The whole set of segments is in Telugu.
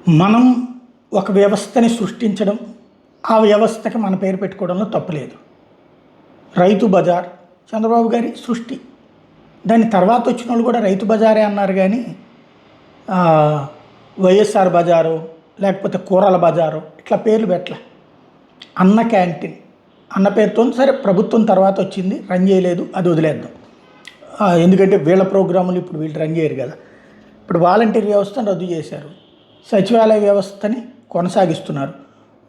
మనం ఒక వ్యవస్థని సృష్టించడం, ఆ వ్యవస్థకి మన పేరు పెట్టుకోవడంలో తప్పులేదు. రైతు బజార్ చంద్రబాబు గారి సృష్టి. దాని తర్వాత వచ్చిన వాళ్ళు కూడా రైతు బజారే అన్నారు కానీ వైఎస్ఆర్ బజారు లేకపోతే కూరల బజారు ఇట్లా పేర్లు పెట్టలే. అన్న క్యాంటీన్ అన్న పేరుతో సరే ప్రభుత్వం తర్వాత వచ్చింది, రన్ చేయలేదు, అది వదిలేద్దాం. ఎందుకంటే వీళ్ళ ప్రోగ్రాములు ఇప్పుడు వీళ్ళు రన్ చేయరు కదా. ఇప్పుడు వాలంటీర్ వ్యవస్థను రద్దు చేశారు, సచివాలయ వ్యవస్థని కొనసాగిస్తున్నారు.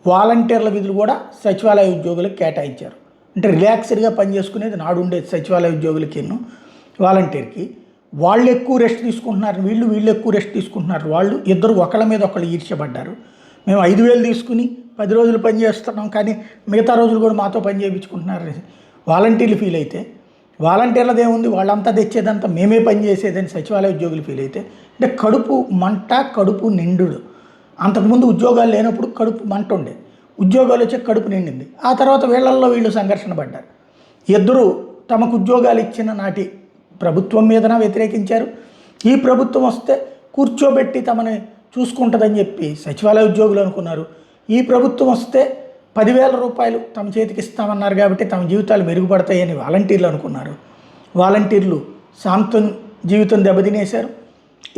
వాలంటీర్ల విధులు కూడా సచివాలయ ఉద్యోగులకు కేటాయించారు. అంటే రిలాక్స్డ్గా పనిచేసుకునేది నాడు ఉండేది సచివాలయ ఉద్యోగులకి, వాలంటీర్కి. వాళ్ళు ఎక్కువ రెస్ట్ తీసుకుంటున్నారు, వీళ్ళు ఎక్కువ రెస్ట్ తీసుకుంటున్నారు. వాళ్ళు ఇద్దరు ఒకళ్ళ మీద ఒకళ్ళు ఈర్ష్యపడ్డారు. మేము 5,000 తీసుకుని 10 రోజులు పని చేస్తున్నాం కానీ మిగతా రోజులు కూడా మాతో పని చేయించుకుంటున్నారు వాలంటీర్లు ఫీల్ అయితే, వాలంటీర్లది ఏముంది వాళ్ళంతా తెచ్చేదంతా మేమే పని చేసేదని సచివాలయ ఉద్యోగులు ఫీల్ అయితే, అంటే కడుపు మంట, కడుపు నిండుడు. అంతకుముందు ఉద్యోగాలు లేనప్పుడు కడుపు మంట ఉండేది, ఉద్యోగాలు వచ్చే కడుపు నిండింది. ఆ తర్వాత వీళ్ళల్లో వీళ్ళు సంఘర్షణ పడ్డారు. ఇద్దరు తమకు ఉద్యోగాలు ఇచ్చిన నాటి ప్రభుత్వం మీదన వ్యతిరేకించారు. ఈ ప్రభుత్వం వస్తే కూర్చోబెట్టి తమని చూసుకుంటుందని చెప్పి సచివాలయ ఉద్యోగులు అనుకున్నారు. ఈ ప్రభుత్వం వస్తే 10,000 రూపాయలు తమ చేతికి ఇస్తామన్నారు కాబట్టి తమ జీవితాలు మెరుగుపడతాయని వాలంటీర్లు అనుకున్నారు. వాలంటీర్లు సాంతం జీవితం దెబ్బతినేశారు.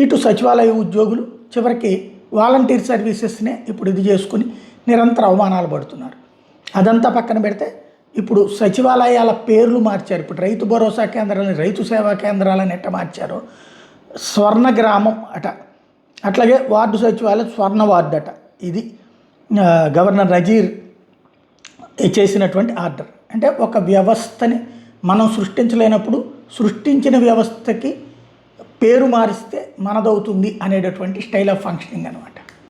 ఇటు సచివాలయ ఉద్యోగులు చివరికి వాలంటీర్ సర్వీసెస్నే ఇప్పుడు ఇది చేసుకుని నిరంతర అవమానాలు పడుతున్నారు. అదంతా పక్కన పెడితే ఇప్పుడు సచివాలయాల పేర్లు మార్చారు. ఇప్పుడు రైతు భరోసా కేంద్రాలని రైతు సేవా కేంద్రాలని ఎట్ట మార్చారో, స్వర్ణ గ్రామం అట, అట్లాగే వార్డు సచివాలయం స్వర్ణ వార్డు అట. ఇది గవర్నర్ నజీర్ చేసినటువంటి ఆర్డర్. అంటే ఒక వ్యవస్థని మనం సృష్టించలేనప్పుడు సృష్టించిన వ్యవస్థకి పేరు మారిస్తే మనదవుతుంది అనేటటువంటి స్టైల్ ఆఫ్ ఫంక్షనింగ్ అనమాట.